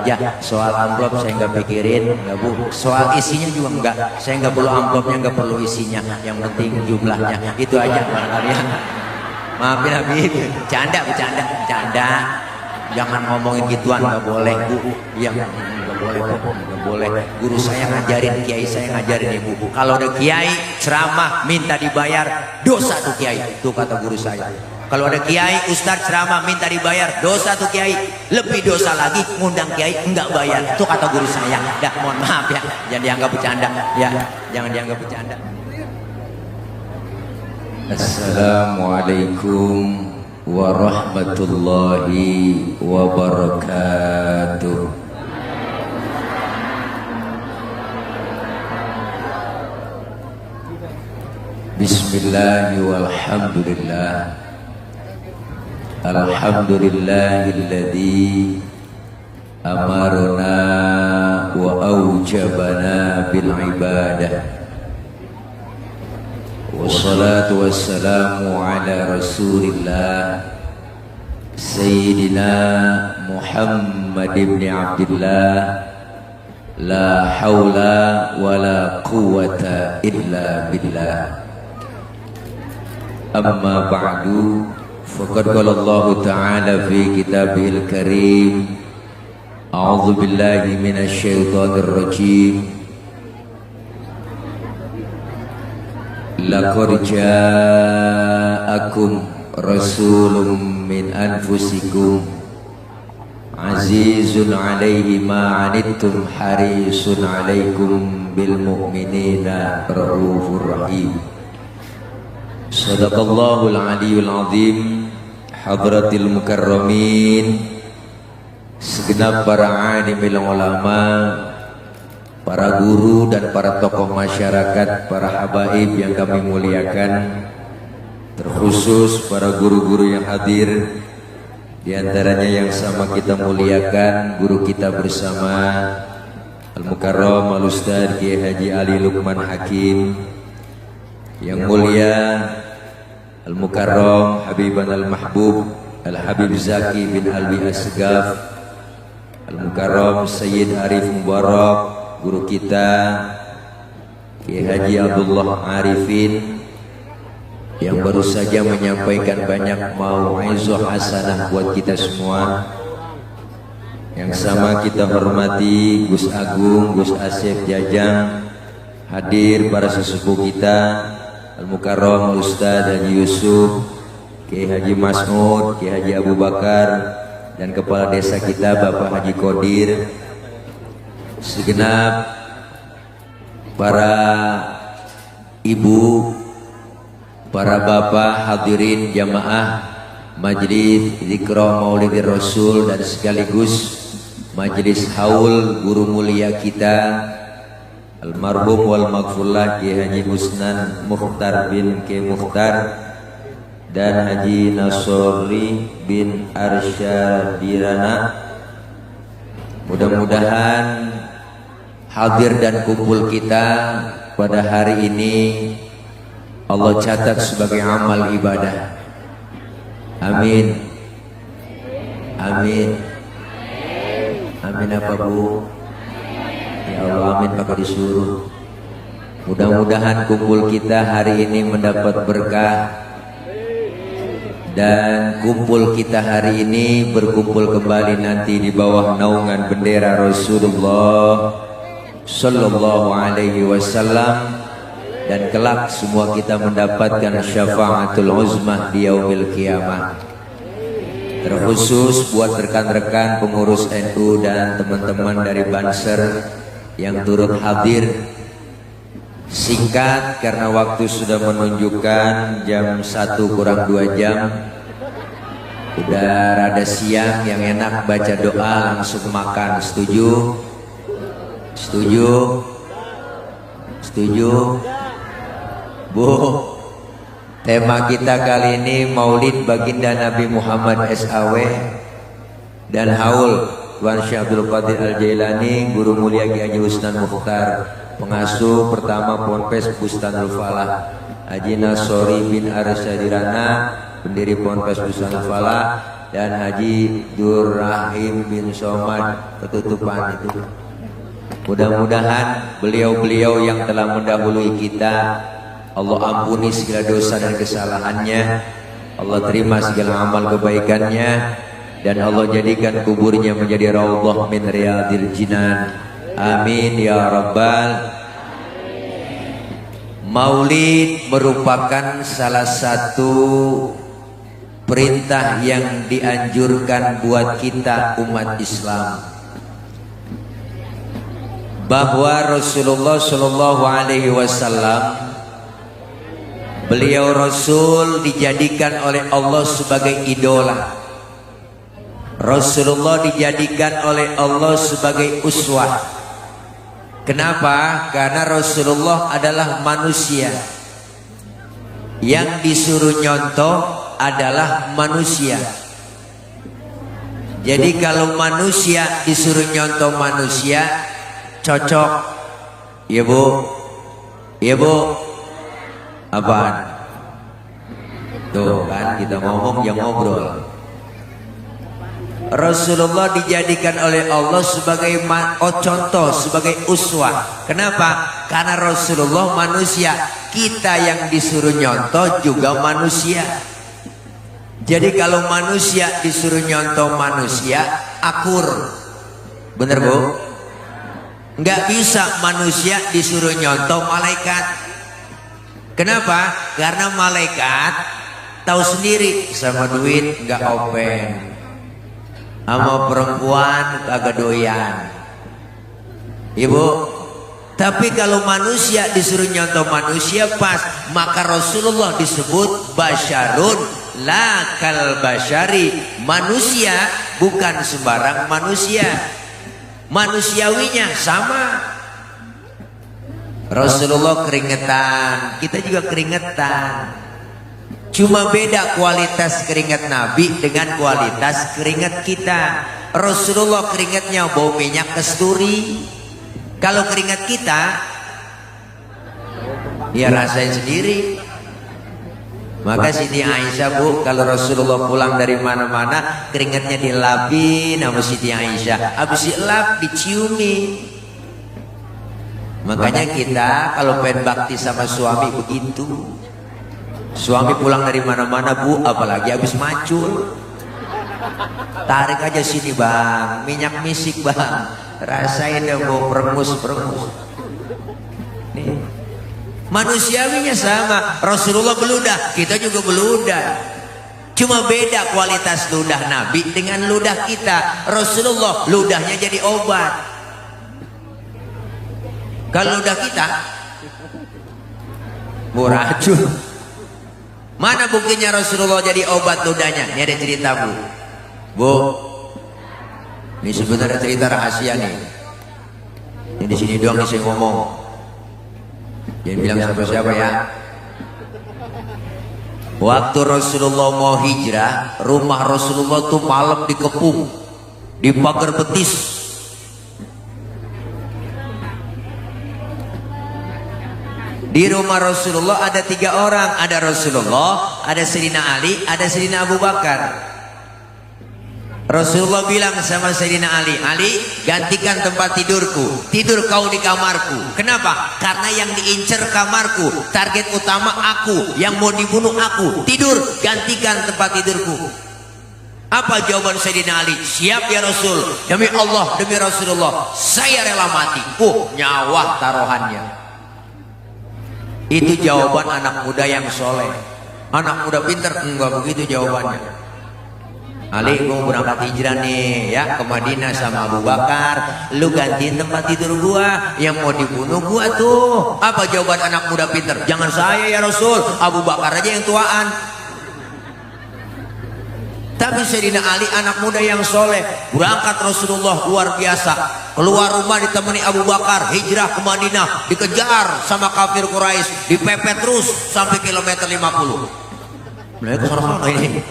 aja. Soal amplop saya nggak pikirin, nggak bu. Soal isinya juga nggak, saya nggak perlu amplopnya, nggak perlu isinya. Yang penting jumlahnya itu aja barangkali. Maafin Habib, bercanda. Jangan ngomongin gituan, nggak boleh bu. Yang nggak boleh, nggak boleh. Guru saya ngajarin, kiai saya ngajarin ibu. Kalau ada kiai ceramah minta dibayar, dosa tuh kiai. Itu kata guru saya. Kalau ada kiai, ustadz ceramah minta dibayar, dosa tuh kiai. Lebih dosa lagi ngundang kiai enggak bayar. Itu kata guru saya. Dah, mohon maaf ya, jangan dianggap bercanda ya, jangan dianggap bercanda. Assalamualaikum warahmatullahi wabarakatuh. Bismillahirrahmanirrahim. Walhamdulillah. Alhamdulillahilladzi amarna wa aujabana bil ibadah. Wassalatu wassalamu ala rasulillah Sayyidina Muhammad ibn Abdullah. La hawla wa la quwwata illa billah. Amma ba'du, faqad qala Allah ta'ala fi kitabihil karim, a'udzu billahi minasy syaithanir rajim. Laqad ja'akum rasulun min anfusikum azizun 'alaihi ma 'anittum harisun 'alaikum bil mu'minina raufur rahim. Sadaqallahul aliyyul azim. Hadratil mukarramin, segenap para alimil ulama, para guru dan para tokoh masyarakat, para habaib yang kami muliakan, terkhusus para guru-guru yang hadir. Di antaranya yang sama kita muliakan guru kita bersama Al-Mukarram Al-Ustadz Kiai Haji Ali Lukman Hakim, yang mulia Al-Mukarram Habiban Al-Mahbub Al-Habib Zaki bin Alwi Asgaf, Al-Mukarram Sayyid Arif Mubarak, guru kita Kiai Haji Abdullah Arifin, yang baru saja menyampaikan banyak mau'izah hasanah buat kita semua. Yang sama kita hormati Gus Agung, Gus Asif Jajang, hadir para sesepuh kita Al-Mukarram Ustadz Haji Yusuf, Kiai Haji Mas'ud, Kiai Haji Abu Bakar, dan kepala desa kita Bapak Haji Qadir, segenap para ibu, para bapak hadirin jamaah Majelis Zikra Maulidir Rasul, dan sekaligus Majelis Haul guru mulia kita Almarhum wal maghfurlah Kiai Haji Husnan Mukhtar bin Kiai Mukhtar dan Haji Nasori bin Arsyadirana. Mudah-mudahan hadir dan kumpul kita pada hari ini Allah catat sebagai amal ibadah. Amin. Amin. Amin apa bu? Ya Allah, amin pakai disuruh. Mudah-mudahan kumpul kita hari ini mendapat berkah, dan kumpul kita hari ini berkumpul kembali nanti di bawah naungan bendera Rasulullah Sallallahu Alaihi Wasallam, dan kelak semua kita mendapatkan syafaatul uzmah di yaumil qiyamah. Terkhusus buat rekan-rekan pengurus NU dan teman-teman dari Banser yang turut hadir. Singkat karena waktu sudah menunjukkan jam 1 kurang 2 jam. Udah rada siang, yang enak baca doa langsung makan. Setuju? Setuju? Setuju? Bu, tema kita kali ini Maulid Baginda Nabi Muhammad SAW dan haul Tuan Syekh Abdul Qadir Al-Jailani, guru mulia Kiai Haji Husnan Mukhtar, pengasuh pertama Ponpes Bustanul Falah, Haji Nasori bin Arsyadirana, pendiri Ponpes Bustanul Falah, dan Haji Durrahim bin Somad ketutupan itu. Mudah-mudahan beliau-beliau yang telah mendahului kita, Allah ampuni segala dosa dan kesalahannya, Allah terima segala amal kebaikannya, dan Allah jadikan kuburnya menjadi raudhah min riyadil jinan. Amin ya rabbal. Maulid merupakan salah satu perintah yang dianjurkan buat kita umat Islam, bahwa Rasulullah Shallallahu Alaihi Wasallam, beliau Rasul dijadikan oleh Allah sebagai idola. Rasulullah dijadikan oleh Allah sebagai uswah. Kenapa? Karena Rasulullah adalah manusia. Yang disuruh nyontoh adalah manusia. Jadi kalau manusia disuruh nyontoh manusia, cocok. Ya bu, ya bu. Apaan? Tuh kan kita ngomong yang ngobrol. Rasulullah dijadikan oleh Allah sebagai contoh, sebagai uswah. Kenapa? Karena Rasulullah manusia. Kita yang disuruh nyontoh juga manusia. Jadi kalau manusia disuruh nyontoh manusia, akur. Bener bu? Nggak bisa manusia disuruh nyontoh malaikat. Kenapa? Karena malaikat tahu sendiri sama duit nggak open, sama perempuan kagak doyan. Ibu, tapi kalau manusia disuruh nyontoh manusia pas, maka Rasulullah disebut basyarun la kal basyari. Manusia bukan sembarang manusia, manusiawinya sama. Rasulullah keringetan, kita juga keringetan. Cuma beda kualitas keringat Nabi dengan kualitas keringat kita. Rasulullah keringatnya bau minyak kasturi. Kalau keringat kita, ya rasain sendiri. Maka Siti Aisyah bu, kalau Rasulullah pulang dari mana-mana, keringatnya dilapin sama Siti Aisyah. Habis dilap, diciumi. Makanya kita kalau pengen bakti sama suami begitu. Suami pulang dari mana-mana bu, apalagi habis macul, tarik aja sini bang, minyak misik bang, rasain deh bu, perengus. Nih, manusiawinya sama. Rasulullah beludah, kita juga beludah. Cuma beda kualitas ludah Nabi dengan ludah kita. Rasulullah ludahnya jadi obat. Kalau ludah kita, bu racun. Mana buktinya Rasulullah jadi obat ludahnya? Ini ada cerita bu. Bu, ini sebenarnya cerita rahasia nih. Ini di sini doang nih saya ngomong. Jangan bilang siapa-siapa ya. Waktu Rasulullah mau hijrah, rumah Rasulullah tuh malam dikepung, di pagar betis. Di rumah Rasulullah ada 3 orang. Ada Rasulullah, ada Sayyidina Ali, ada Sayyidina Abu Bakar. Rasulullah bilang sama Sayyidina Ali, Ali gantikan tempat tidurku, tidur kau di kamarku. Kenapa? Karena yang diincar kamarku, target utama aku, yang mau dibunuh aku. Tidur, gantikan tempat tidurku. Apa jawaban Sayyidina Ali? Siap ya Rasul, demi Allah, demi Rasulullah, saya rela mati. Nyawa taruhannya. Itu jawaban anak muda yang soleh. Anak muda pinter? Enggak begitu jawabannya. Ali, gue berangkat hijrah nih ya ke Madinah sama Abu Bakar. Lu gantiin tempat tidur gua, yang mau dibunuh gua tuh. Apa jawaban anak muda pinter? Jangan saya ya Rasul, Abu Bakar aja yang tuaan. Tapi Sayyidina Ali anak muda yang soleh. Berangkat Rasulullah luar biasa. Keluar rumah ditemani Abu Bakar, hijrah ke Madinah, dikejar sama kafir Quraisy, dipepet terus sampai kilometer 50. Mereka sana ini.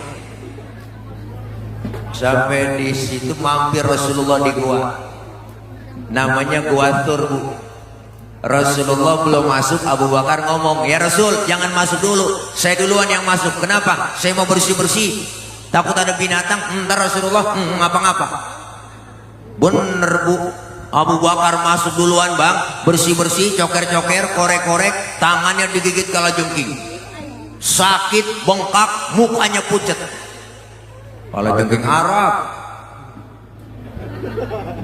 Sampai di situ mampir Rasulullah di gua. Namanya Gua Tur, Bu. Rasulullah belum masuk, Abu Bakar ngomong, "Ya Rasul, jangan masuk dulu. Saya duluan yang masuk." Kenapa? Saya mau bersih-bersih. Takut ada binatang, ntar Rasulullah ngapa-ngapa. Bener Bu, Abu Bakar masuk duluan bang, bersih-bersih, coker-coker, korek-korek, tangannya digigit kalajengking. Sakit, bengkak, mukanya pucet. Kalajengking Arab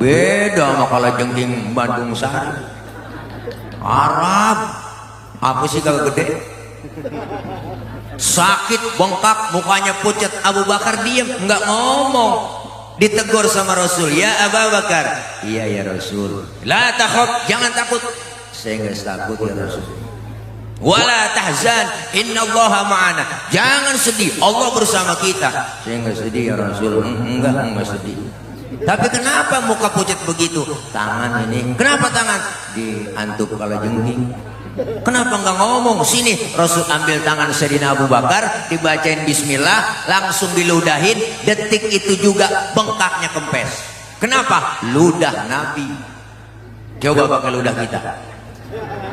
beda sama kalajengking Bandung Sari. Arab apa sih kalau gede? Sakit, bengkak, mukanya pucet. Abu Bakar diam, nggak ngomong. Ditegur sama Rasul, ya Abu Bakar. Iya ya Rasul. La takhaf, jangan takut. Saya nggak takut ya Rasul. Wala tahzan, innallaha ma'ana. Jangan sedih, Allah bersama kita. Saya nggak sedih ya Rasul. Enggak sedih. Tapi kenapa muka pucat begitu? Tangan ini. Kenapa tangan? Diantuk kalajengking. Kenapa nggak ngomong? Sini, Rasul ambil tangan Sayyidina Abu Bakar, dibacain bismillah, langsung diludahin. Detik itu juga bengkaknya kempes. Kenapa? Ludah Nabi. Coba pakai ludah kita.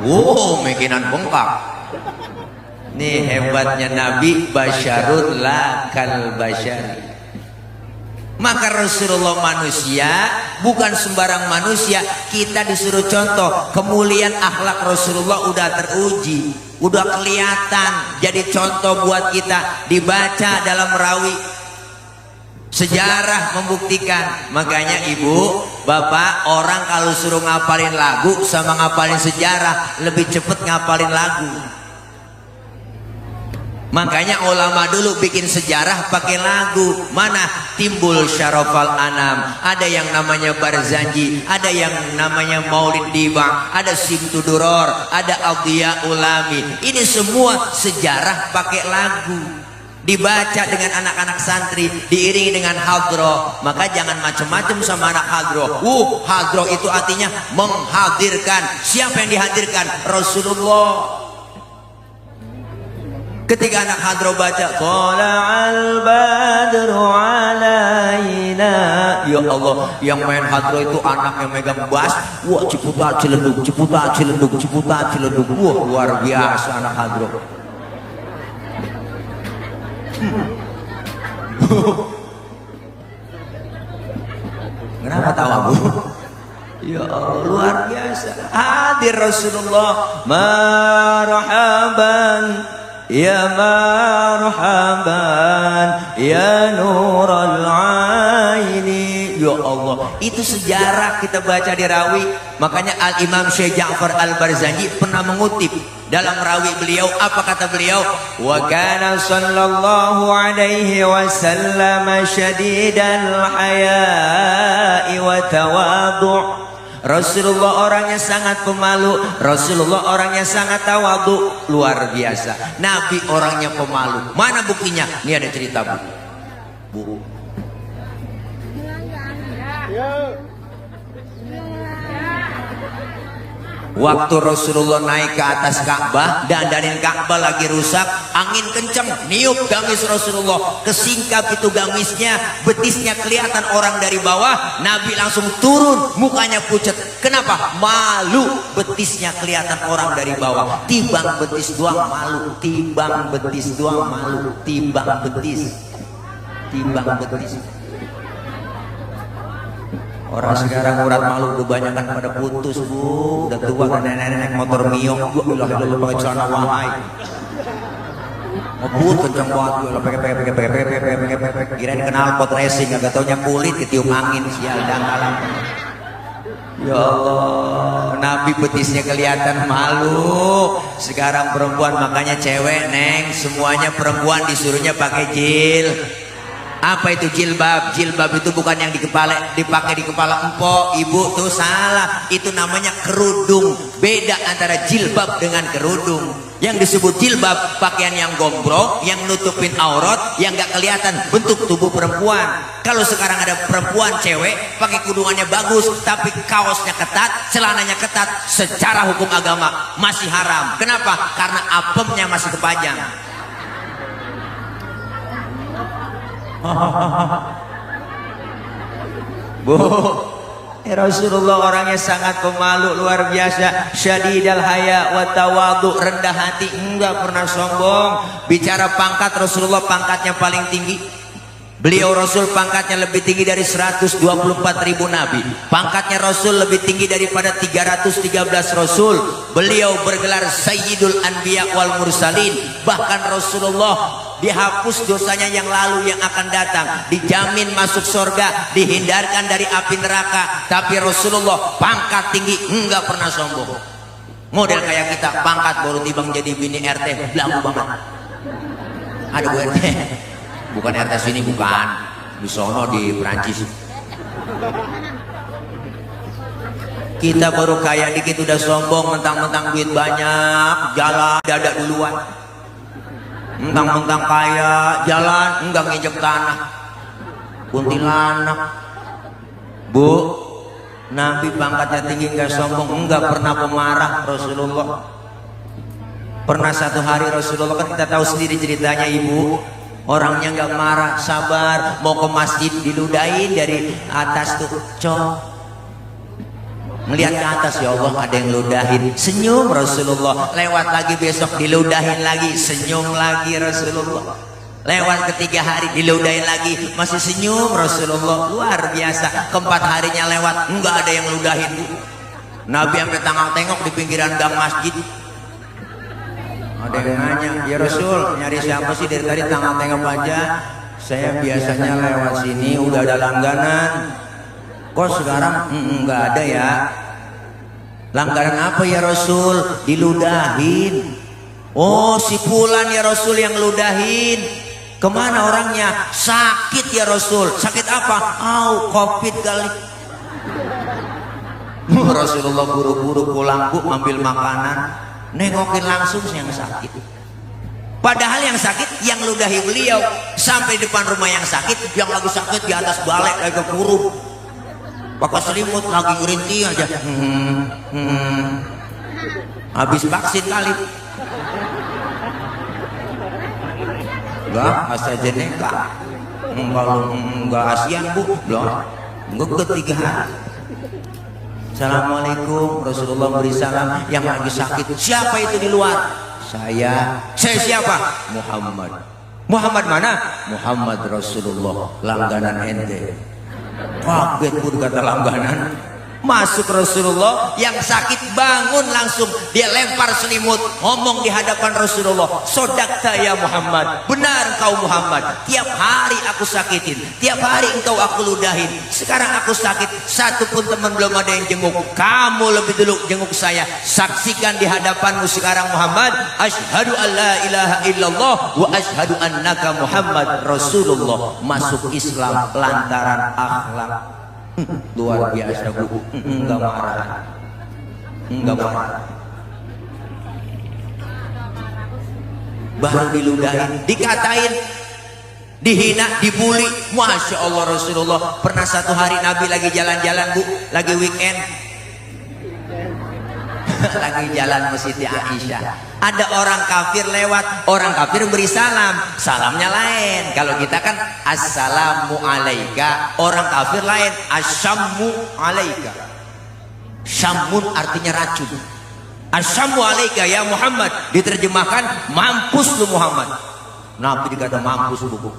Wow, mekinan bengkak. Nih hebatnya Nabi, basyarul la kal basyari. Maka Rasulullah manusia, bukan sembarang manusia. Kita disuruh contoh. Kemuliaan akhlak Rasulullah udah teruji, udah kelihatan. Jadi contoh buat kita. Dibaca dalam rawi, sejarah membuktikan. Makanya ibu, bapak, orang kalau suruh ngapalin lagu sama ngapalin sejarah, lebih cepet ngapalin lagu. Makanya ulama dulu bikin sejarah pakai lagu. Mana timbul syarafal anam, ada yang namanya Barzanji, ada yang namanya Maulid Diba, ada Simtuduror, ada Adhiya Ulami. Ini semua sejarah pakai lagu, dibaca dengan anak-anak santri, diiringi dengan hadroh. Maka jangan macam-macam sama anak hadroh. Hadroh itu artinya menghadirkan. Siapa yang dihadirkan? Rasulullah. Ketika anak hadroh baca Thala'al badru alaina, ya Allah, yang main hadroh itu anak yang megang bass. Wah, ciputat cilenduk, ciputat cilenduk, ciputat cilenduk. Wah, luar biasa anak hadroh. Kenapa tawa Bu? Ya Allah, luar biasa. Hadir Rasulullah, marhaban ya marhaban ya nurul aini. Ya Allah, itu sejarah kita baca di rawi. Makanya Al-Imam Syekh Ja'far Al-Barzanji pernah mengutip dalam rawi beliau. Apa kata beliau? Wa kana sallallahu alaihi wasallam syadidal haya'i wa tawadhu'. Rasulullah orangnya sangat pemalu, Rasulullah orangnya sangat tawadhu, luar biasa. Nabi orangnya pemalu. Mana buktinya? Ini ada cerita Bu. Waktu Rasulullah naik ke atas Ka'bah, dandanin Ka'bah lagi rusak, angin kencang, niup gamis Rasulullah, kesingkap itu gamisnya, betisnya kelihatan orang dari bawah. Nabi langsung turun, mukanya pucat. Kenapa? Malu, betisnya kelihatan orang dari bawah. Timbang betis doang malu, timbang betis doang malu, timbang betis, timbang betis. Orang sekarang urat malu udah banyak kan pada putus Bu, udah tua kan nenek-nenek motor Mio, gua pakai celana wahai, ngebut kencang banget, pakai kirain kenal pot racing, agak taunya kulit ketiup angin, sial dan alam. Ya Allah, Nabi betisnya kelihatan malu. Sekarang perempuan makanya cewek neng, semuanya perempuan disuruhnya pakai jil. Apa itu jilbab? Jilbab itu bukan yang dipakai di kepala empok, ibu, tuh salah. Itu namanya kerudung. Beda antara jilbab dengan kerudung. Yang disebut jilbab, pakaian yang gombrong, yang nutupin aurat, yang gak kelihatan bentuk tubuh perempuan. Kalau sekarang ada perempuan cewek pakai kudungannya bagus, tapi kaosnya ketat, celananya ketat, secara hukum agama masih haram. Kenapa? Karena apemnya masih kepajang. Bu, Rasulullah orangnya sangat pemalu, luar biasa. Syadidal haya wa tawadhu, rendah hati, enggak pernah sombong. Bicara pangkat, Rasulullah pangkatnya paling tinggi. Beliau Rasul pangkatnya lebih tinggi dari 124.000 nabi. Pangkatnya Rasul lebih tinggi daripada 313 Rasul. Beliau bergelar Sayyidul Anbiya wal Mursalin. Bahkan Rasulullah dihapus dosanya yang lalu yang akan datang, dijamin masuk surga, dihindarkan dari api neraka. Tapi Rasulullah pangkat tinggi, enggak pernah sombong. Model kayak kita, pangkat baru timbang jadi bini RT, belagu banget. Ada Bu RT, bukan RT sini, bukan di sono di Perancis. Kita baru kaya dikit udah sombong, mentang-mentang duit banyak, jalan dada duluan. Mentang-mentang kaya, jalan enggak nginjek tanah. Kuntilanak. Bu, Nabi pangkatnya tinggi enggak sombong, enggak pernah pemarah Rasulullah. Pernah satu hari Rasulullah, kan kita tahu sendiri ceritanya ibu, orangnya enggak marah, sabar, mau ke masjid diludahin dari atas tuh, ngelihat ke atas, ya Allah ada yang ludahin, senyum Rasulullah. Lewat lagi besok diludahin lagi, senyum lagi Rasulullah. Lewat ketiga hari diludahin lagi, masih senyum Rasulullah. Luar biasa. Keempat harinya lewat, enggak ada yang ludahin. Nabi sampai tengok-tengok di pinggiran gang masjid. Ada yang nanya, ya Rasul, nyari siapa sih dari tadi tengok-tengok aja? Saya biasanya lewat sini udah ada langganan. Kok sekarang enggak ada ya? Langganan apa ya Rasul? Diludahin. Oh, si Fulan ya Rasul yang ludahin. Kemana orangnya? Sakit ya Rasul. Sakit apa? Covid kali. Rasulullah buru-buru pulang, Bu, ambil makanan, nengokin langsung yang sakit. Padahal yang sakit yang ludahi beliau. Sampai depan rumah yang sakit, yang lagi sakit di atas balai lagi kurung, pakai selimut, lagi ngerintih aja. Habis vaksin kali. Enggak, AstraZeneca. Kalau enggak ASEAN, Bu, belum. Enggak ketiga hari. Assalamualaikum, Rasulullah beri salam. Yang lagi sakit, siapa itu di luar? Saya siapa? Muhammad. Muhammad mana? Muhammad Rasulullah, langganan ente. Kaget pun kata langganan. Masuk Rasulullah, yang sakit bangun langsung, dia lempar selimut, ngomong di hadapan Rasulullah, sodakta ya Muhammad, benar kau Muhammad, tiap hari aku sakitin, tiap hari engkau aku ludahin, sekarang aku sakit, satu pun teman belum ada yang jenguk, kamu lebih dulu jenguk saya, saksikan di hadapanmu sekarang Muhammad, asyhadu an la ilaha illallah wa asyhadu annaka Muhammad Rasulullah. Masuk Islam lantaran akhlak. Luar biasa, Bu. Enggak marah. Enggak marah. Baru diludahin, dikatain, dihina, dibully. Masya Allah Rasulullah. Pernah satu hari Nabi lagi jalan-jalan, Bu, lagi weekend, lagi jalan ke Siti Aisyah. Ada orang kafir lewat, orang kafir beri salam, salamnya lain. Kalau kita kan assalamu alaika, orang kafir lain asyammu alaika. Syamun artinya racun. Asyammu alaika ya Muhammad, diterjemahkan mampus lu Muhammad. Nabi dikata mampus, Bu.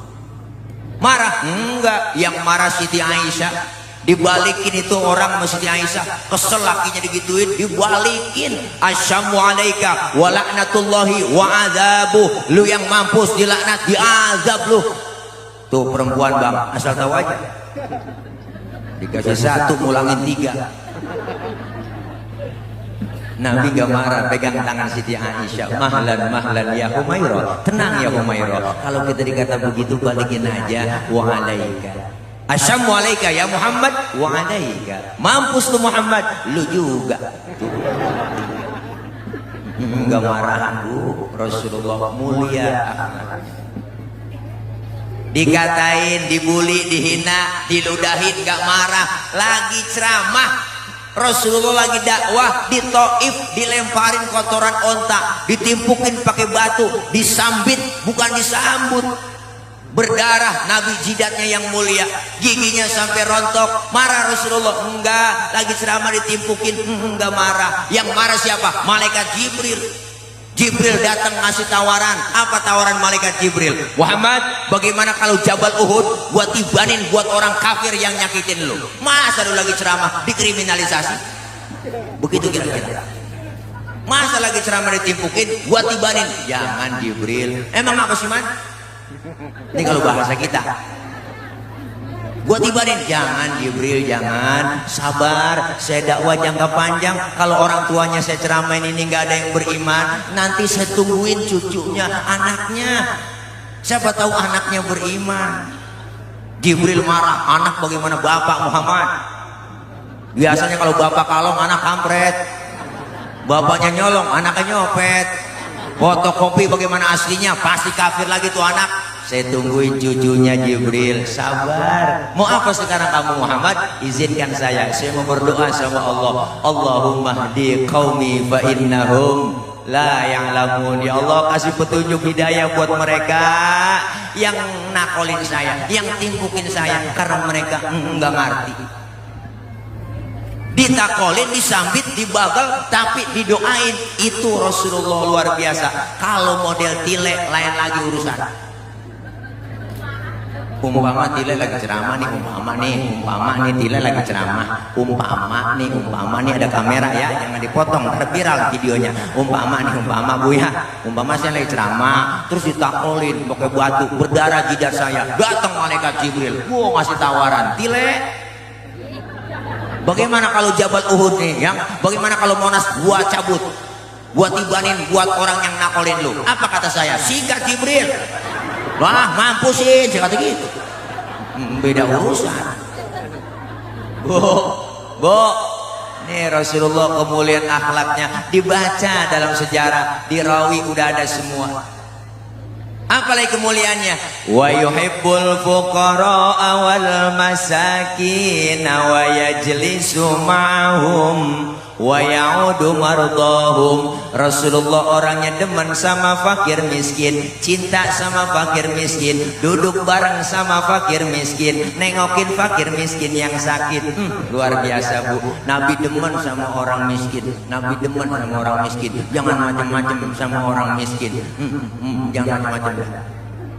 Marah? Enggak, yang marah Siti Aisyah. Dibalikin itu orang sama Siti Aisyah, kesel lakinya digituin, dibalikin, asyamu alaika wa la'natullahi wa adzabuh, lu yang mampus, dilaknat, diazab lu. Tuh perempuan Bang, asal tahu aja, dikasih satu ngulangin tiga. Nabi gak marah, pegang tangan Siti Aisyah, mahlan ya Humairah, tenang ya Humairah, kalau kita dikata begitu balikin aja, wa alaika. Asyamu alaika ya Muhammad wa alaika. Mampus lu Muhammad, lu juga. Enggak marahan, Bu. Rasulullah mulia akhlaknya. Dikatain, dibully, dihina, diludahin, enggak marah. Lagi ceramah, Rasulullah lagi dakwah di Taif, dilemparin kotoran onta, ditimpukin pakai batu, disambit, bukan disambut. Berdarah, Nabi jidatnya yang mulia, giginya sampai rontok. Marah Rasulullah? Enggak. Lagi ceramah ditimpukin, enggak marah. Yang marah siapa? Malaikat Jibril. Jibril datang ngasih tawaran. Apa tawaran malaikat Jibril? Muhammad, bagaimana kalau Jabal Uhud buat tibanin buat orang kafir yang nyakitin lu? Masa lu lagi ceramah dikriminalisasi? Begitu kira-kira. Masa lagi ceramah ditimpukin buat tibanin? Jangan Jibril. Emang apa sih man? Ini kalau bahasa kita. Buat tibanin, jangan Jibril, jangan, sabar, saya dakwah jangka panjang. Kalau orang tuanya saya ceramain ini nggak ada yang beriman, nanti saya tungguin cucunya, anaknya. Siapa tahu anaknya beriman. Jibril marah, anak bagaimana bapak Muhammad? Biasanya kalau bapak kalong, anak kampret. Bapaknya nyolong, anaknya nyopet. Fotokopi bagaimana aslinya, pasti kafir lagi tuh anak. Saya tungguin cucunya Jibril, sabar. Mau apa sekarang kamu Muhammad? Izinkan saya mau berdoa sama Allah. Allahumma hdi qaumi fa innahum la ya'lamun. Ya Allah, kasih petunjuk hidayah buat mereka yang nakolin saya, yang timpukin saya, karena mereka enggak ngerti. Ditakolin, disambit, dibagal, tapi didoain. Itu Rasulullah luar biasa. Kalau model tilek lain lagi urusan. Umpama Tile lagi ceramah nih, umpama nih Tile lagi ceramah, umpama nih ada kamera ya, jangan dipotong, ntar viral videonya. Umpama Bu ya, umpama saya lagi ceramah, terus ditakolin pakai batu, berdarah jidat saya, datang malaikat Jibril, gua ngasih tawaran, Tile, bagaimana kalau Jabal Uhud nih, yang bagaimana kalau Monas gua cabut, gua tibanin buat orang yang nakolin lu? Apa kata saya? Singkat Jibril. Wah, mampusin, saya kata gitu. Beda urusan. Bu, nih Rasulullah kemuliaan akhlaknya dibaca dalam sejarah, dirawi udah ada semua. Apalagi kemuliaannya? Wa yuhibbul fuqara wal masakin wa yajlisu ma'hum wa ya'udu mardahum. Rasulullah orangnya demen sama fakir miskin, cinta sama fakir miskin, duduk bareng sama fakir miskin, nengokin fakir miskin yang sakit. Luar biasa Bu, Nabi demen sama orang miskin, Nabi demen sama orang miskin. Jangan macam-macam sama orang miskin. Jangan macam-macam.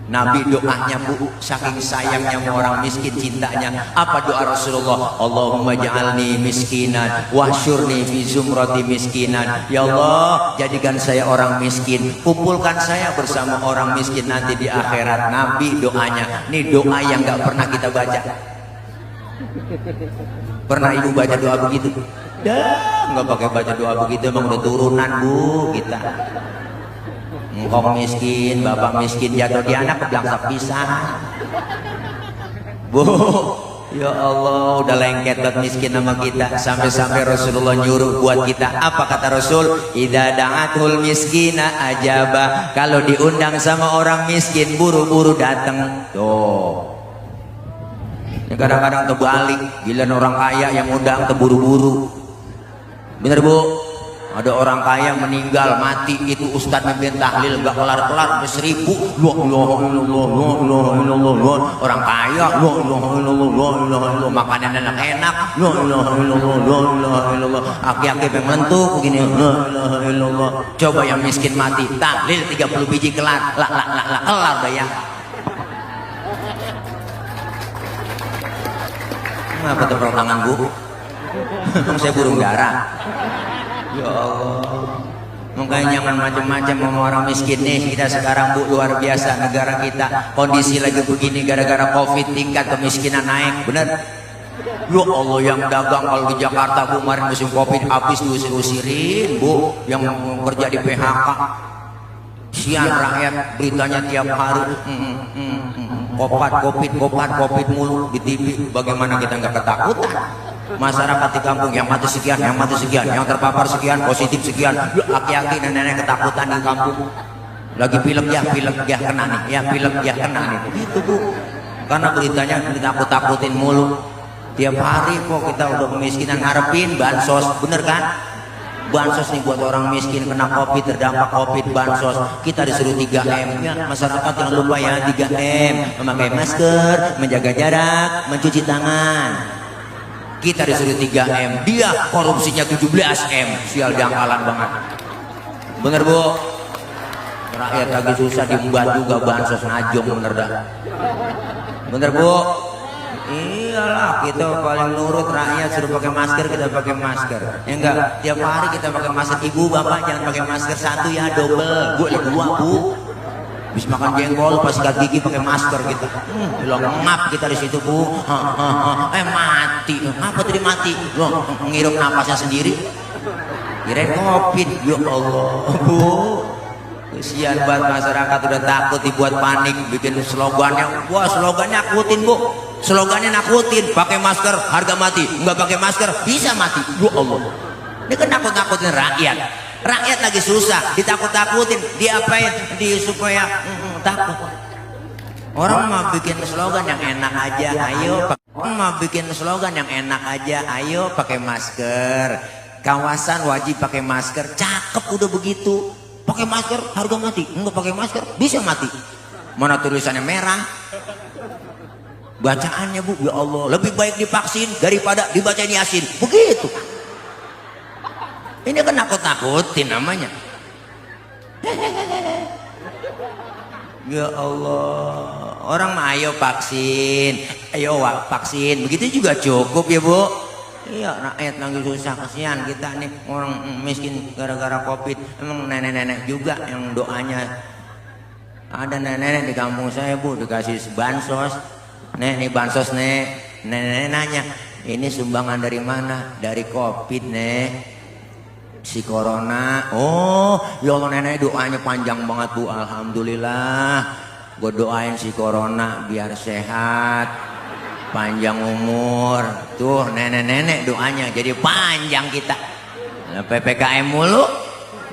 Nabi doanya Bu, saking sayangnya sama orang miskin, cintanya. Apa doa Rasulullah? Allahumma ja'alni miskinan wahsyurni fi zumrati miskinan. Ya Allah, jadikan saya orang miskin, kumpulkan saya bersama orang miskin nanti di akhirat. Nabi doanya, ini doa yang gak pernah kita baca. Pernah ibu baca doa begitu? Dah, nggak pakai baca doa begitu, emang udah turunan Bu kita. Engkong miskin, bapak miskin, jatuh di anak kebelangsak pisah. Bu, ya Allah, udah lengket buat miskin sama kita. Sampai-sampai Rasulullah nyuruh buat kita. Apa kata Rasul? Idza da'atul miskina ajaba. Kalau diundang sama orang miskin, buru-buru datang. Tuh. Kadang-kadang terbalik, giliran orang kaya yang undang terburu-buru. Bener Bu? Ada orang kaya meninggal mati, itu ustadz mimpin tahlil gak kelar-kelar 1000. Orang kaya makanan enak, aki-aki pengentuk begini. Coba yang miskin mati, tahlil 30 biji kelar, kelar bayang. Kenapa tepuk tangan Bu? Saya burung dara. Ya Allah, makanya jangan macam-macam sama orang miskin nih. Kita sekarang Bu, luar biasa negara kita, kondisi lagi begini gara-gara Covid, tingkat kemiskinan naik, bener? Ya Allah, yang dagang kalau di Jakarta Bu, kemarin musim Covid habis diusir-usirin Bu, yang kerja di PHK. Sian rakyat, beritanya tiap hari. Covid mulu di TV. Bagaimana kita nggak ketakutan? Masyarakat di kampung yang mati sekian, yang terpapar sekian, positif sekian. Aki-aki nenek-nenek ketakutan di kampung. Lagi pilek ya kena nih, pilek ya kena nih. Itu Bu, karena beritanya ditakut-takutin mulu. Tiap hari kok kita udah kemiskinan, ngarepin bansos, bener kan? Bansos nih buat orang miskin kena Covid, terdampak Covid, bansos. Kita disuruh 3M ya, masyarakat jangan lupa ya 3M, memakai masker, menjaga jarak, mencuci tangan. Kita disuruh 3M, dia korupsinya 17M, sial jangkalan banget. Bener Bu? Rakyat lagi susah dibuat juga bansos najong bener dah. Bener Bu? Iyalah, kita paling nurut rakyat, suruh pakai masker kita pakai masker. Ya enggak, tiap hari kita pakai masker. Ibu bapak jangan pakai masker satu ya, double. Gue dua Bu. Habis makan jengkol pas sikat gigi pakai masker kita. Lo ngap kita di situ Bu. Mati. Apa tadi mati? Lo ngirup napasnya sendiri. Kirain covid. Ya Allah Bu. Kesian banget masyarakat udah takut dibuat panik, bikin slogannya. Wah slogannya nakutin Bu. Slogannya nakutin, pakai masker harga mati, nggak pakai masker bisa mati. Ya Allah, ini kan nakut-nakutin rakyat. Rakyat lagi susah, ditakut-takutin, diapain, supaya takut. Orang mau bikin slogan yang enak aja, ayo. Orang mau bikin slogan yang enak aja, ayo pakai masker. Kawasan wajib pakai masker, cakep udah begitu. Pakai masker harga mati, nggak pakai masker bisa mati. Mana tulisannya merah? Bacaannya Bu, ya Allah, lebih baik divaksin daripada dibacain Yasin. Begitu. Ini kan nakut-nakutin namanya. Ya Allah, orang mah ayo vaksin, ayo vaksin. Begitu juga cukup ya Bu. Iya, rakyat lagi susah, kasihan kita nih orang miskin gara-gara covid. Emang nenek-nenek juga yang doanya. Ada nenek-nenek di kampung saya Bu, dikasih bansos. Nih bansos nenek nanya, ini sumbangan dari mana? Dari covid si corona. Oh ya Allah, nenek doanya panjang banget Bu, alhamdulillah. Gue doain si corona biar sehat, panjang umur. Tuh nenek-nenek doanya jadi panjang kita. PPKM mulu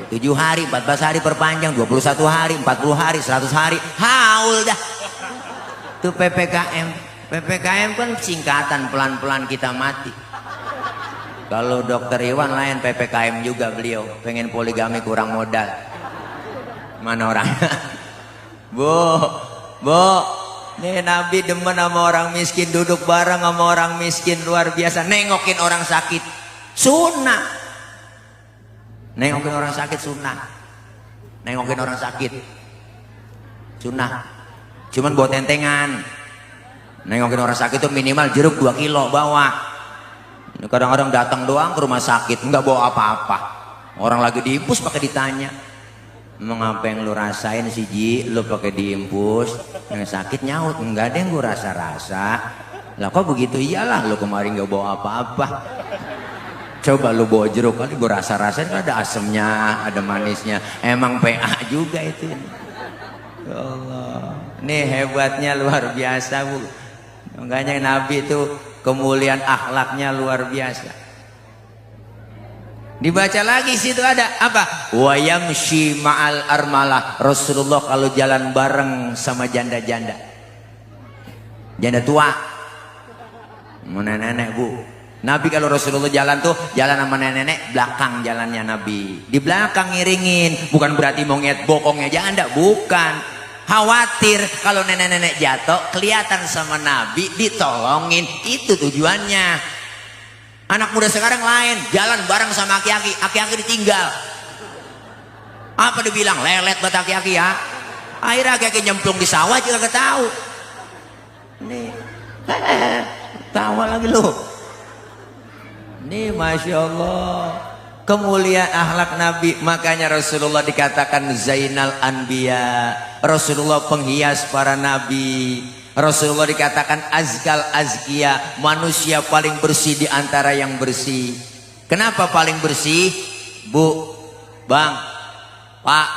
7 hari, 14 hari perpanjang, 21 hari, 40 hari, 100 hari, haul dah. Itu PPKM. PPKM kan singkatan, pelan-pelan kita mati. Kalau dokter Iwan lain PPKM juga beliau, pengen poligami kurang modal. Mana orangnya? Bu, nih Nabi demen sama orang miskin, duduk bareng sama orang miskin luar biasa, nengokin orang sakit sunnah. Nengokin orang sakit sunnah. Nengokin orang sakit sunnah. Cuman buat tentengan. Nengokin orang sakit itu minimal jeruk 2 kilo bawa. Kadang-kadang datang doang ke rumah sakit, nggak bawa apa-apa. Orang lagi diimpus pakai ditanya, emang apa yang lu rasain sih Ji? Lu pakai diimpus, yang sakit nyaut, enggak ada yang gue rasa-rasa. Lah kok begitu? Iyalah, lu kemarin nggak bawa apa-apa. Coba lu bawa jeruk, kali gue rasa-rasain ada asemnya, ada manisnya. Emang PA juga itu. Ya Allah, nih hebatnya luar biasa Bu. Makanya Nabi itu kemuliaan akhlaknya luar biasa. Dibaca lagi situ ada apa? Wa yamshi ma'al armalah. Rasulullah kalau jalan bareng sama janda-janda, janda tua, nenek-nenek Bu. Nabi kalau Rasulullah jalan tuh jalan sama nenek-nenek, belakang jalannya Nabi. Di belakang ngiringin, bukan berarti mau ngeliat bokongnya janda, bukan. Khawatir kalau nenek-nenek jatuh kelihatan sama Nabi, ditolongin, itu tujuannya. Anak muda sekarang lain, jalan bareng sama aki-aki, aki-aki ditinggal. Apa dibilang? Lelet buat aki-aki ya. Akhirnya aki-aki nyemplung di sawah juga gak tahu. Nih, tawa lagi lu. Nih Masya Allah, kemuliaan akhlak Nabi. Makanya Rasulullah dikatakan Zainal Anbiya, Rasulullah penghias para nabi. Rasulullah dikatakan Azkal Azkiya, manusia paling bersih di antara yang bersih. Kenapa paling bersih? Bu, Bang, Pak,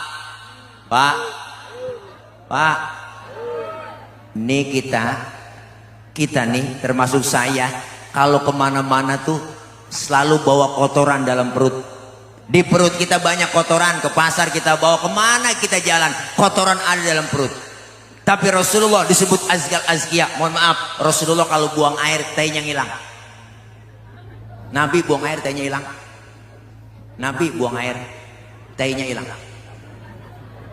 ini kita nih termasuk saya, kalau kemana-mana tuh selalu bawa kotoran dalam perut. Di perut kita banyak kotoran, ke pasar kita bawa, kemana kita jalan kotoran ada dalam perut. Tapi Rasulullah disebut Azkal Azkiya. Mohon maaf, Rasulullah kalau buang air tehnya ngilang. Nabi buang air tehnya hilang. Nabi buang air tehnya hilang.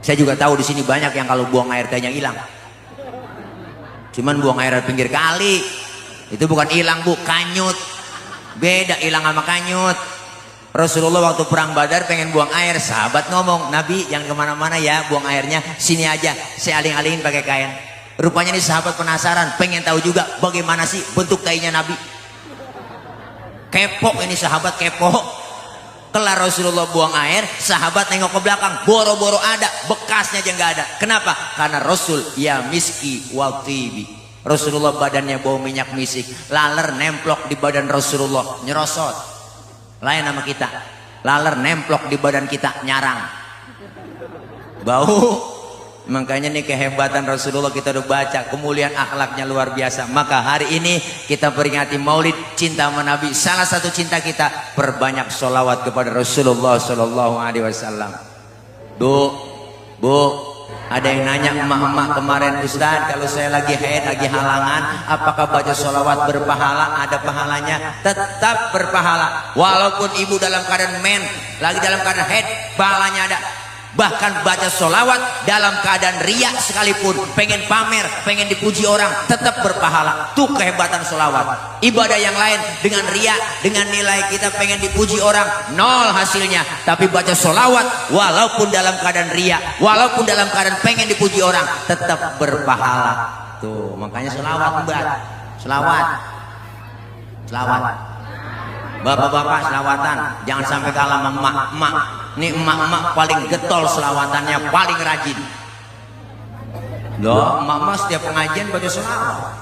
Saya juga tahu di sini banyak yang kalau buang air tehnya hilang. Cuman buang air di pinggir kali. Itu bukan hilang Bu, kanyut. Beda hilang sama kanyut. Rasulullah waktu perang Badar pengen buang air, sahabat ngomong, Nabi yang kemana-mana ya buang airnya, sini aja, saya aling-alingin pakai kain. Rupanya nih sahabat penasaran, pengen tahu juga bagaimana sih bentuk tainya Nabi. Kepo ini sahabat, kepo. Kelar Rasulullah buang air, sahabat nengok ke belakang, boro-boro ada, bekasnya aja nggak ada. Kenapa? Karena Rasul ya miski wal tibi. Rasulullah badannya bau minyak misik, laler nemplok di badan Rasulullah, nyerosot. Lain sama kita, laler nemplok di badan kita, nyarang, bau. Makanya nih kehebatan Rasulullah kita udah baca, kemuliaan akhlaknya luar biasa. Maka hari ini kita peringati Maulid cinta sama Nabi. Salah satu cinta kita, perbanyak sholawat kepada Rasulullah Shallallahu Alaihi Wasallam. Bu, ada yang nanya emak-emak kemarin, Ustaz, kalau saya lagi haid, lagi halangan, apakah baca sholawat berpahala? Ada pahalanya, tetap berpahala. Walaupun ibu dalam keadaan lagi dalam keadaan haid, pahalanya ada. Bahkan baca sholawat dalam keadaan riya sekalipun, pengen pamer, pengen dipuji orang, tetap berpahala. Tuh kehebatan sholawat. Ibadah yang lain dengan riya, dengan nilai kita pengen dipuji orang, nol hasilnya. Tapi baca sholawat walaupun dalam keadaan riya, walaupun dalam keadaan pengen dipuji orang, tetap berpahala. Tuh makanya sholawat, mbak, sholawat. Bapak-bapak selawatan, jangan sampai kalah sama emak-emak. Nih emak-emak paling getol selawatannya, paling rajin. Loh, emak-emak setiap pengajian baca selawat.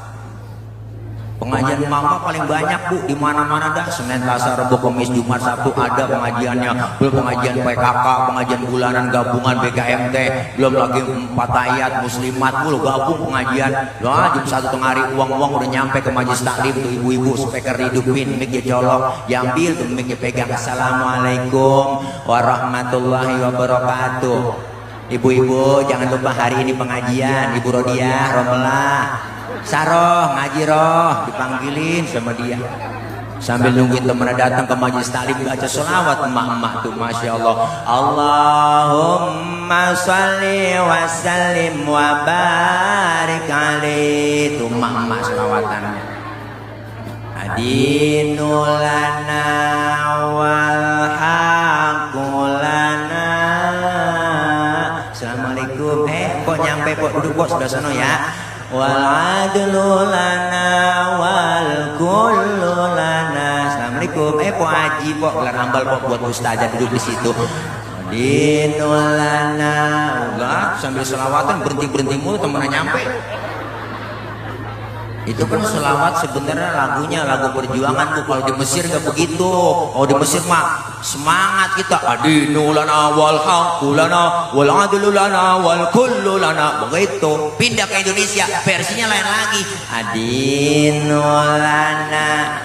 Pengajian emak-emak paling banyak bu, di mana-mana dah. Senin, Selasa, Rabu, Kamis, Jumat, Sabtu ada pengajiannya. Belum pengajian PKK, pengajian bulanan gabungan BKMT, belum lagi 4 ayat muslimat, lu gabung pengajian. Loh, jam 1 tengah hari uang-uang udah nyampe ke majelis taklim tuh ibu-ibu, speaker hidupin, mic colok, diambil tuh mic pegang. Assalamualaikum warahmatullahi wabarakatuh. Ibu-ibu jangan lupa hari ini pengajian, Ibu Rodiah, Romelah, Saroh, ngaji roh, dipanggilin sama dia. Sambil nungguin temennya datang ke majelis taklim baca sholawat emak-emak tuh, masya Allah. Allahumma sholli wa sallim wa barik alaihi. Tuh emak-emak sholawatannya. Adinulana wal haqulana. Assalamualaikum. Kok nyampe kok, duduk kok sudah sono ya. Wal adlu lana wal kullu lana. Assalamualaikum. Kok haji kok gelar hambal kok buat ustazah duduk di situ. Dinul lana. Enggak, sambil selawatan berhenti mulu temennya nyampe. Itu kan selawat sebenarnya lagunya lagu perjuangan tuh. Kalau di Mesir gak begitu. Oh di Mesir mah semangat kita. Adinu lana wal haqqu lana wal adlu lana wal kullu lana. Begitu. Pindah ke Indonesia versinya lain lagi. Adinu lana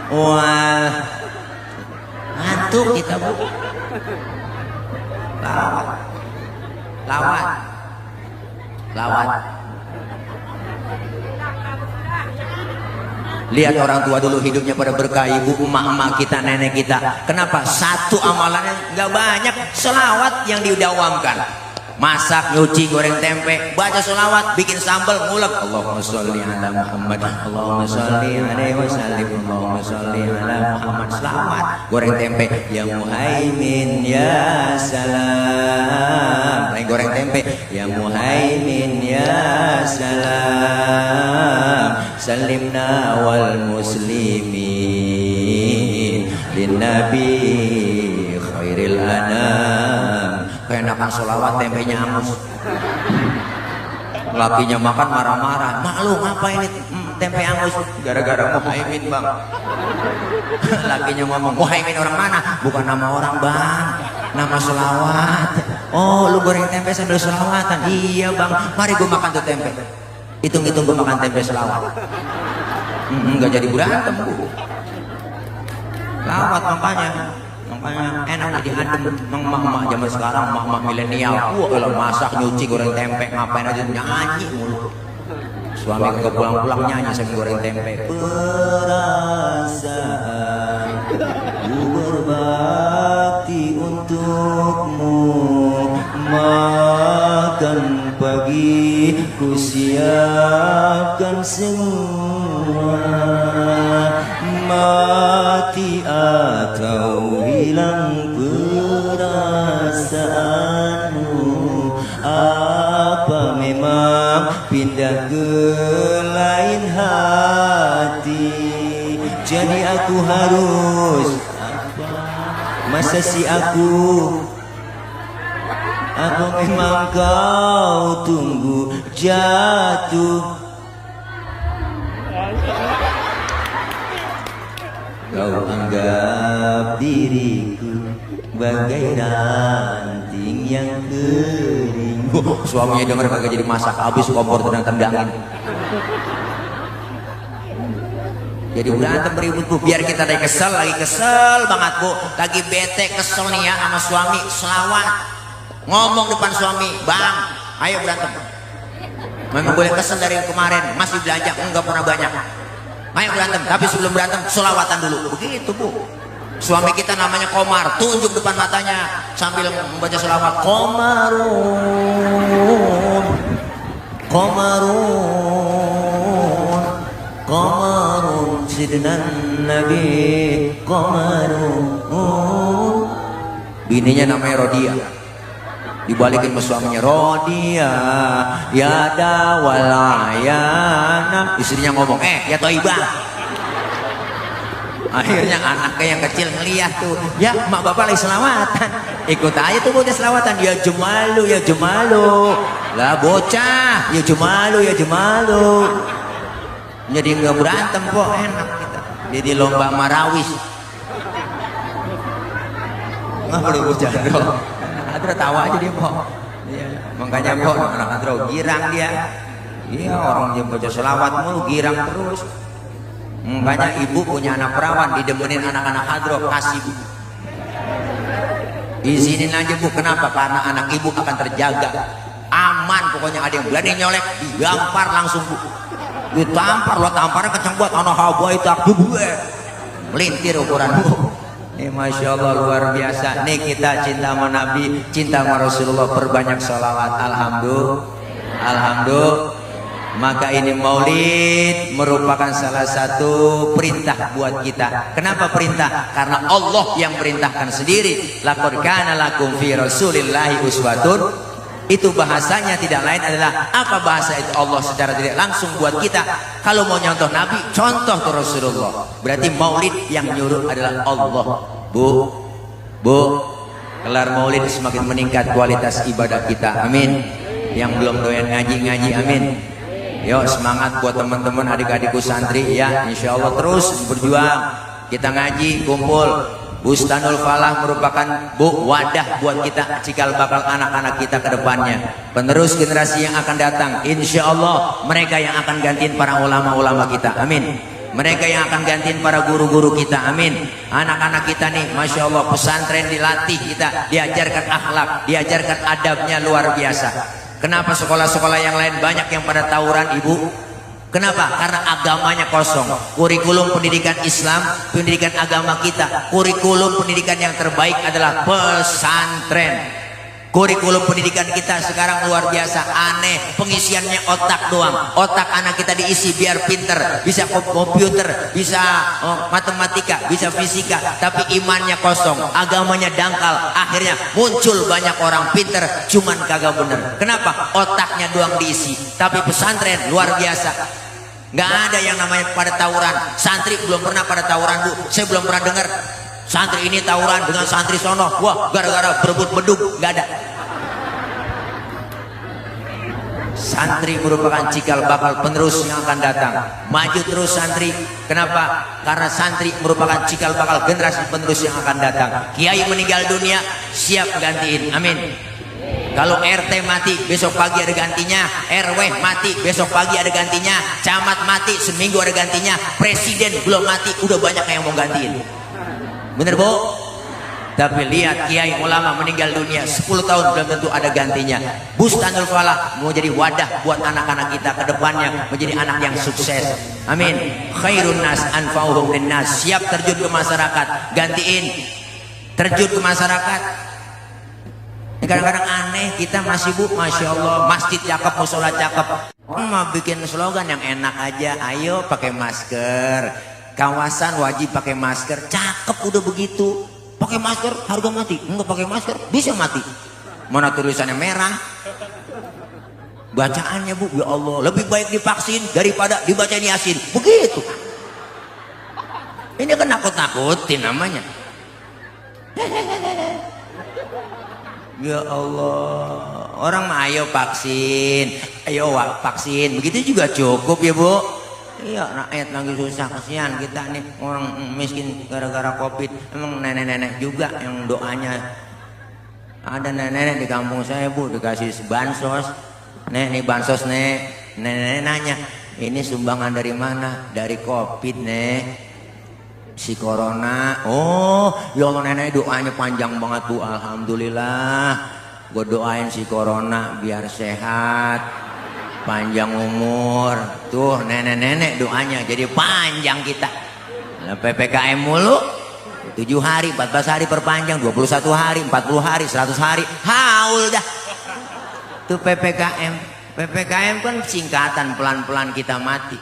wal. Ngantuk kita bu. Lawat. Lihat orang tua dulu hidupnya pada berkah, ibu, emak-emak kita, nenek kita. Kenapa? Satu amalannya nggak banyak, selawat yang didawamkan. Masak, nyuci, goreng tempe, baca selawat, bikin sambal, ngulek. Allahumma sholli ala Muhammad, Allahumma sholli alaihi wasallim, Allahumma sholli ala Muhammad. Selawat, goreng tempe, ya Muhaimin ya salam. Lain goreng tempe, ya Muhaimin ya salam. Salimna wal muslimin lin nabi khairil anam. Keenakan sholawat tempenya angus. Lakinya makan marah-marah. Mak lu ngapain ini tempe angus? Gara-gara Muhaimin bang. Lakinya ngomong, Muhaimin orang mana? Bukan nama orang bang, nama sholawat. Oh lu goreng tempe sambil sholawatan? Iya bang, mari gue makan tuh tempe. Hitung-hitung gue makan tempe selawat. Enggak jadi berantem bu. Lawat makanya enak diadem. Emak-emak zaman sekarang, emak-emak milenial, kalau masak, nyuci, goreng tempe, ngapain aja nyanyi mulu. Suami kagak pulang-pulang nyanyi sambil goreng tempe. Perasaan ku berbakti untukmu, makan pagi ku siapkan semua, mati atau hilang perasaanmu? Apa memang pindah ke lain hati? Jadi aku harus apa? Masa si aku? Apa memang kau tunggu jatuh? Kau anggap diriku bagai ranting yang kering. Suaminya dengar kagak jadi masak, habis kompor tendang-tendangin. Jadi berantem beribut bu, biar kita lagi kesel banget bu, lagi bete kesel nih ya sama suami, selawat ngomong depan suami, bang, ayo berantem. Memang boleh kesel dari kemarin, masih belanja, enggak pernah banyak. Ayo berantem, tapi sebelum berantem selawatan dulu. Begitu bu. Suami kita namanya Komar, tunjuk depan matanya sambil membaca selawat. Komarun, Komarun, Komarun, Sidnan Nabi, Komarun. Bininya namanya Rodia. Dibalikin ke suaminya, Rodia ya dawalayana. Istrinya ngomong, ya Toibah. Akhirnya anaknya yang kecil ngeliat tuh, ya mak bapak lagi selawatan, ikut aja tuh bocah selawatan. Ya Jumalu, ya Jumalu lah bocah, ya Jumalu, ya Jumalu. Jadi nggak berantem kok, enak kita. Jadi lomba marawis. Nggak boleh bocah dong. Adro tawa aja dia kok. Ya, makanya kok anak Adro girang dia. Iya orang yang baca selawat mulu girang terus. Makanya ibu punya anak perawan, didemenin anak-anak Adro, kasih bu. Izinin aja bu, kenapa? Karena anak ibu akan terjaga. Aman pokoknya, ada yang berani nyolek, digampar langsung bu. Ditampar, lo tamparnya kenceng buat anak hawa itu aku gue. Melintir ukuran bu. Masya Allah luar biasa. Nih kita cinta sama Nabi, cinta sama Rasulullah, perbanyak sholawat. Alhamdulillah, alhamdulillah. Maka ini maulid merupakan salah satu perintah buat kita. Kenapa perintah? Karena Allah yang perintahkan sendiri. Laqad kana lakum fi Rasulillahi uswatun. Itu bahasanya tidak lain adalah apa bahasa itu? Allah secara tidak langsung buat kita. Kalau mau nyontoh Nabi, contoh ke Rasulullah. Berarti maulid yang nyuruh adalah Allah. Bu, kelar maulid semakin meningkat kualitas ibadah kita. Amin. Yang belum doyan ngaji, amin. Yuk semangat buat teman-teman adik-adikku santri ya. Insya Allah terus berjuang. Kita ngaji, kumpul. Bustanul Falah merupakan wadah buat kita cikal bakal anak-anak kita ke depannya, penerus generasi yang akan datang. Insya Allah mereka yang akan gantiin para ulama-ulama kita, amin. Mereka yang akan gantiin para guru-guru kita, amin. Anak-anak kita nih, Masya Allah, pesantren dilatih kita, diajarkan akhlak, diajarkan adabnya luar biasa. Kenapa sekolah-sekolah yang lain banyak yang pada tawuran ibu? Kenapa? Karena agamanya kosong. Kurikulum pendidikan Islam, pendidikan agama kita, kurikulum pendidikan yang terbaik adalah pesantren. Kurikulum pendidikan kita sekarang luar biasa, aneh. Pengisiannya otak doang. Otak anak kita diisi biar pinter, bisa komputer, bisa matematika, bisa fisika. Tapi imannya kosong, agamanya dangkal. Akhirnya muncul banyak orang pinter, cuman kagak bener. Kenapa? Otaknya doang diisi. Tapi pesantren luar biasa. Nggak ada yang namanya pada tawuran. Santri belum pernah pada tawuran bu. Saya belum pernah dengar santri ini tawuran dengan santri sono. Wah, gara-gara berebut beduk. Nggak ada. Santri merupakan cikal bakal penerus yang akan datang. Maju terus santri. Kenapa? Karena santri merupakan cikal bakal generasi penerus yang akan datang. Kiai meninggal dunia, siap gantiin. Amin. Kalau RT mati, besok pagi ada gantinya. RW mati, besok pagi ada gantinya. Camat mati, seminggu ada gantinya. Presiden belum mati, udah banyak yang mau gantiin. Bener bu? Tapi lihat kiai ulama meninggal dunia 10 tahun belum tentu ada gantinya. Bustanul Falah mau jadi wadah buat anak-anak kita ke depannya menjadi anak yang sukses. Amin. Khairun nas anfa'uhum linnas. Siap terjun ke masyarakat, gantiin. Terjun ke masyarakat. Kadang-kadang aneh kita masih bu, Masya Allah, masjid cakep, musola cakep. Mau bikin slogan yang enak aja, ayo pakai masker. Kawasan wajib pakai masker, cakep udah begitu. Pakai masker harga mati, enggak pakai masker bisa mati. Mana tulisannya merah? Bacaannya Bu, ya Allah, lebih baik divaksin daripada dibacain Yasin. Begitu. Ini kan nakut-nakutin namanya. Ya Allah, orang mah ayo vaksin, ayo vaksin, begitu juga cukup ya Bu. Iya, rakyat lagi susah, kasihan kita nih orang miskin gara-gara COVID. Emang nenek-nenek juga yang doanya. Ada nenek-nenek di kampung saya Bu, dikasih bansos. Nek, nih bansos nek, nenek nanya, ini sumbangan dari mana? Dari COVID nek, si corona. Oh, ya Allah nenek doanya panjang banget Bu, alhamdulillah. Gue doain si corona biar sehat, panjang umur. Tuh nenek-nenek doanya jadi panjang kita. Nah, PPKM mulu, 7 hari, 14 hari perpanjang, 21 hari, 40 hari, 100 hari, haul dah. Itu PPKM. PPKM kan singkatan, pelan-pelan kita mati.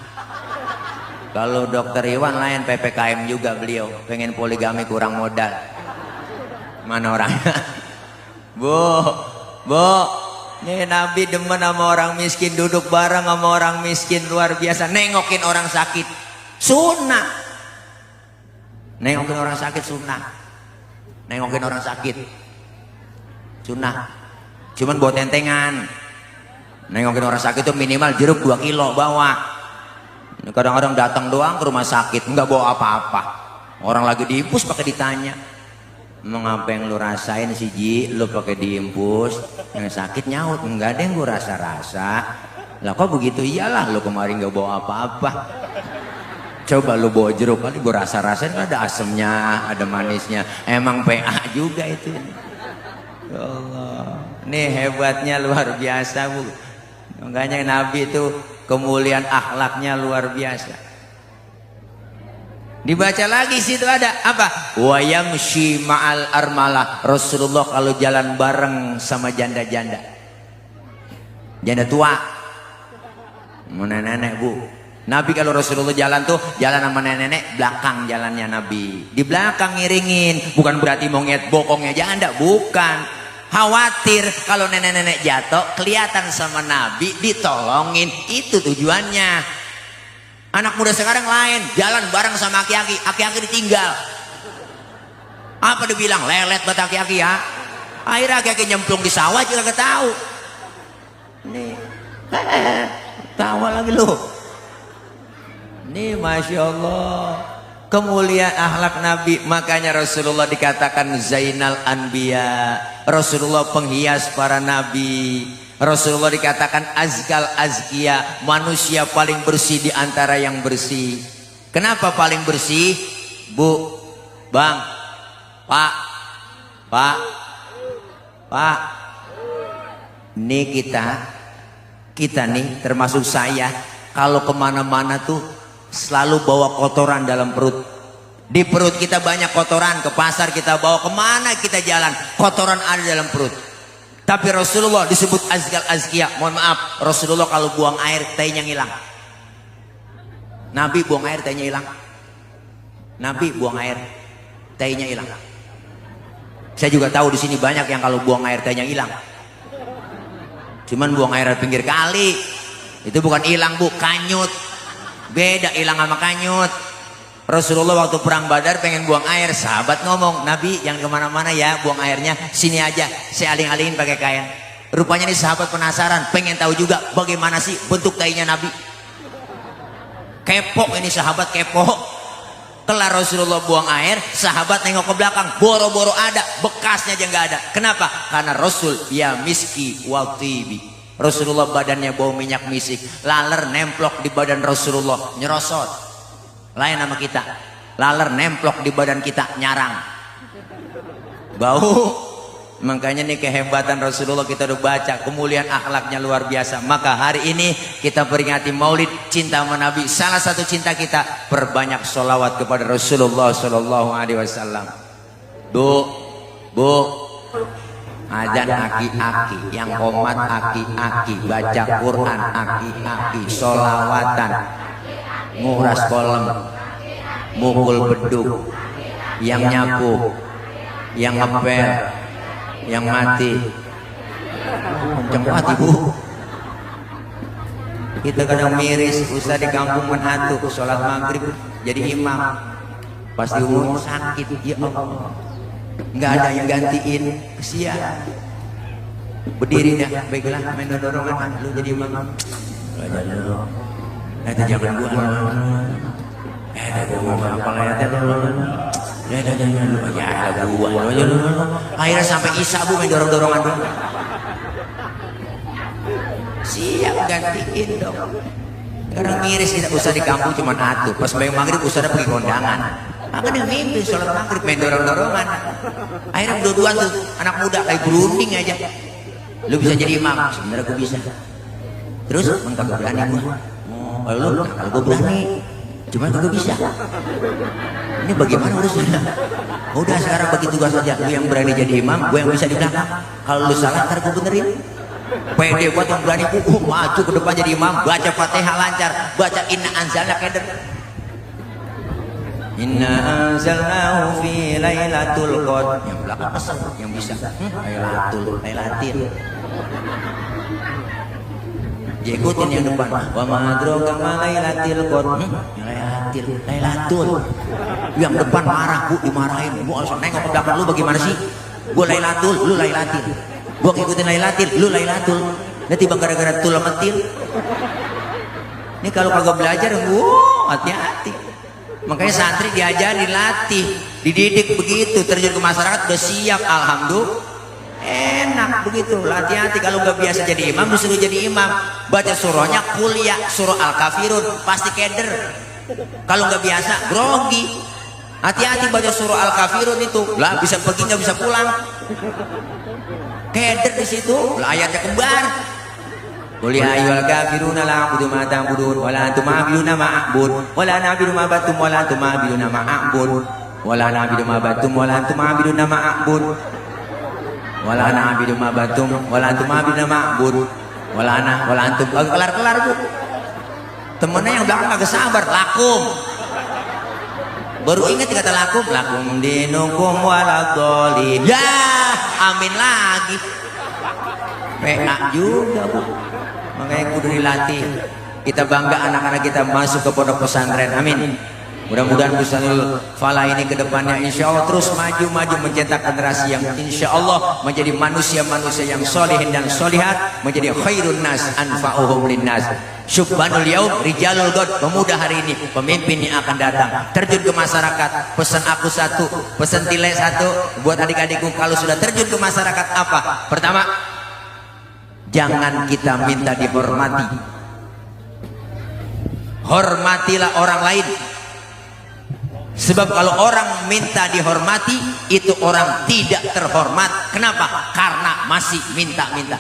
Kalau dokter Iwan lain PPKM juga beliau, pengen poligami kurang modal. Mana orangnya? Bu, nih Nabi demen sama orang miskin, duduk bareng sama orang miskin luar biasa, nengokin orang sakit sunnah. Nengokin orang sakit sunnah. Nengokin orang sakit sunnah. Cuman buat tentengan. Nengokin orang sakit itu minimal jeruk 2 kilo bawa. Kadang-kadang datang doang ke rumah sakit, nggak bawa apa-apa. Orang lagi diimpus pakai ditanya, mengapa yang lu rasain sih Ji? Lu pakai diimpus, yang sakit nyaut, nggak ada yang gue rasa-rasa. Lah kok begitu? Iyalah, lu kemarin nggak bawa apa-apa. Coba lu bawa jeruk, kali gue rasa-rasain ada asemnya, ada manisnya. Emang PA juga itu. Ya Allah, nih hebatnya luar biasa Bu. Makanya Nabi itu kemuliaan akhlaknya luar biasa. Dibaca lagi situ ada apa? Wa yamshi ma'al armalah. Rasulullah kalau jalan bareng sama janda-janda, janda tua, nenek-nenek Bu. Nabi kalau Rasulullah jalan tuh jalan sama nenek-nenek, belakang jalannya Nabi. Di belakang ngiringin, bukan berarti mau ngeliat bokongnya janda, bukan. Khawatir kalau nenek-nenek jatuh kelihatan sama Nabi, ditolongin, itu tujuannya. Anak muda sekarang lain, jalan bareng sama aki-aki, aki-aki ditinggal. Apa dibilang? Lelet buat aki-aki ya. Akhirnya aki-aki nyemplung di sawah juga gak tahu. Nih, tawa lagi lu. Nih Masya Allah, kemuliaan akhlak Nabi. Makanya Rasulullah dikatakan Zainal Anbiya, Rasulullah penghias para nabi. Rasulullah dikatakan Azkal Azkiya, manusia paling bersih di antara yang bersih. Kenapa paling bersih? Bu, Bang, Pak, ini kita nih termasuk saya, kalau kemana-mana tuh selalu bawa kotoran dalam perut. Di perut kita banyak kotoran, ke pasar kita bawa, kemana kita jalan kotoran ada dalam perut. Tapi Rasulullah disebut Azkal Azkiya. Mohon maaf, Rasulullah kalau buang air tainya ngilang. Nabi buang air tainya hilang. Nabi buang air tainya hilang. Saya juga tahu di sini banyak yang kalau buang air tainya hilang. Cuman buang air di pinggir kali. Itu bukan hilang Bu, kanyut. Beda hilang sama kanyut. Rasulullah waktu perang Badar pengen buang air, sahabat ngomong, Nabi yang kemana-mana ya buang airnya, sini aja saya aling-alingin pakai kain. Rupanya nih sahabat penasaran, pengen tahu juga bagaimana sih bentuk tainya Nabi. Kepo ini sahabat, kepo. Kelar Rasulullah buang air, sahabat nengok ke belakang, boro-boro ada, bekasnya aja nggak ada. Kenapa? Karena Rasul ya miski wa tibi. Rasulullah badannya bau minyak misik, laler nemplok di badan Rasulullah, nyerosot. Lain sama kita, laler nemplok di badan kita, nyarang, bau. Makanya nih kehebatan Rasulullah kita udah baca, kemuliaan akhlaknya luar biasa. Maka hari ini kita peringati Maulid cinta sama Nabi. Salah satu cinta kita, perbanyak sholawat kepada Rasulullah Shallallahu Alaihi Wasallam. Bu, azan aki-aki, yang komat aki-aki, baca Quran aki-aki, sholawatan, nguras kolam, mukul beduk, yang nyapu yang ngepel, yang mati. Kenceng banget ibu. Kita kadang miris, Ustaz di kampung menhantu, sholat maghrib jadi imam. Pasti umurnya sakit, ya Allah. Nggak ada yang gantiin, kesian. Berdiri dah, baiklah, main dorongan, lu jadi imam. Itu jangan gua. Apa layatnya akhirnya sampai isya bu main dorong-dorongan dong. Siap gantiin dong. Kadang miris kita usah di kampung cuma atuh. Pas bayang maghrib usah pergi kondangan. Maka dia mimpi sholat maghrib main dorong-dorongan. Akhirnya berdua tuh anak muda kayak berunding aja. Lu bisa jadi imam, sebenarnya gue bisa. Terus engkau berani gua. Kalau lu, kalau gue berani, cuman gue bisa. Ini bagaimana urusannya? Udah sekarang bagi tugas saja. Lu yang berani jadi imam, gue yang bisa di belakang. Kalau lu salah, ntar gue benerin. Pede buat yang berani maju ke depan jadi imam, baca Fatihah lancar, baca inna anzalna keder. Inna anzalnahu fi lailatul qadr. Yang belakang pesan, yang bisa. Lailatul. Ikutin yang depan. Wa ma adraka ma lailatul qadr. Lailatul. Yang depan marah, Bu, dimarahin. Bu, langsung nengok ke belakang, lu bagaimana sih? Gua lailatul, lu lailatil. Gua ngikutin lailatil, lu lailatul. Nanti bang gara-gara tul metil. Ini kalau kagak belajar, hati-hati. Makanya santri diajari, dilatih, dididik begitu, terjun ke masyarakat udah siap, alhamdulillah. Enak begitu, hati-hati kalau nggak biasa jadi imam, disuruh jadi imam, baca surahnya kuliah, surah Al-Kafirun, pasti keder. Kalau nggak biasa, grogi. Hati-hati baca surah Al-Kafirun itu, lah bisa pergi nggak bisa pulang. Keder di situ, lah ayatnya kembar. Qul ya ayyuhal kafiruna la a'budu ma ta'budun wa la antum a'buduna ma a'bud wa la na'budu ma battum wa la antum a'buduna ma a'bud wa la na'budu ma battum wa la antum a'buduna ma a'bud wala ana abidu ma batum wala antum abiduna ma'bud wala antum kelar-kelar bu. Temennya yang belakang agak sabar, lakum baru ingat kata lakum dinukum waladolin, ya amin lagi PA juga bu. Makanya kudu dilatih. Kita bangga anak-anak kita masuk ke pondok pesantren, amin. Mudah-mudahan Bustanul Falah ini ke depannya insya Allah terus maju mencetak generasi yang insya Allah menjadi manusia-manusia yang solehin dan solihat, menjadi khairun nas anfa'uhum linnas. Syubhanul yaum rijalul god, pemuda hari ini, pemimpin yang akan datang. Terjun ke masyarakat, pesan aku satu, pesan tile satu buat adik-adikku kalau sudah terjun ke masyarakat apa? Pertama, jangan kita minta dihormati. Hormatilah orang lain. Sebab kalau orang minta dihormati, itu orang tidak terhormat. Kenapa? Karena masih minta-minta.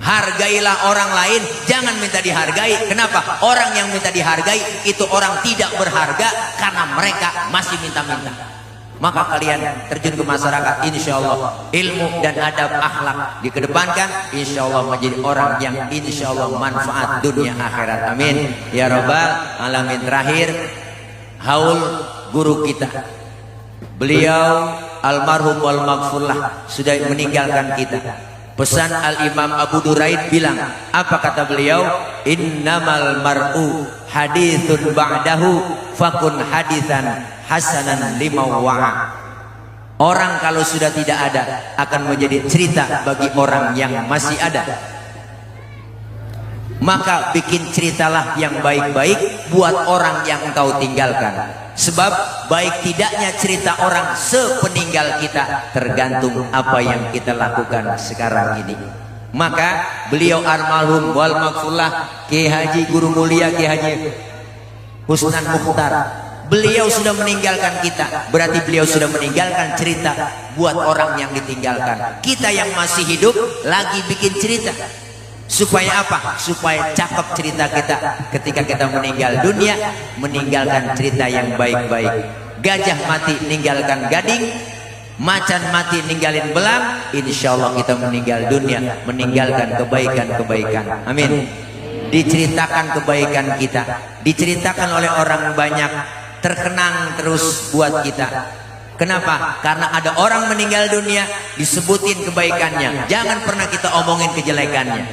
Hargailah orang lain, jangan minta dihargai. Kenapa? Orang yang minta dihargai, itu orang tidak berharga karena mereka masih minta-minta. Maka kalian terjun ke masyarakat, insya Allah ilmu dan adab akhlak dikedepankan, insya Allah menjadi orang yang insya Allah manfaat dunia akhirat. Amin ya rabbal alamin. Terakhir, haul guru kita, beliau almarhum wal maghfurlah sudah meninggalkan kita. Pesan Al-Imam Abu Duraid bilang, apa kata beliau? Innamal mar'u hadithun ba'dahu fakun hadithan hasanan limawwa'a. Orang kalau sudah tidak ada akan menjadi cerita bagi orang yang masih ada. Maka bikin ceritalah yang baik-baik buat orang yang engkau tinggalkan. Sebab baik tidaknya cerita orang sepeninggal kita tergantung apa yang kita lakukan sekarang ini. Maka beliau almarhum wal maghfurlah Ki Haji Guru Mulia Ki Haji Husnan Mukhtar, beliau sudah meninggalkan kita, berarti beliau sudah meninggalkan cerita buat orang yang ditinggalkan. Kita yang masih hidup lagi bikin cerita. Supaya apa? Supaya cakep cerita kita ketika kita meninggal dunia, meninggalkan cerita yang baik-baik. Gajah mati ninggalkan gading, macan mati ninggalin belang. Insya Allah kita meninggal dunia meninggalkan kebaikan-kebaikan. Amin. Diceritakan kebaikan kita, diceritakan oleh orang banyak, terkenang terus buat kita. Kenapa? Karena ada orang meninggal dunia disebutin kebaikannya. Jangan pernah kita omongin kejelekannya.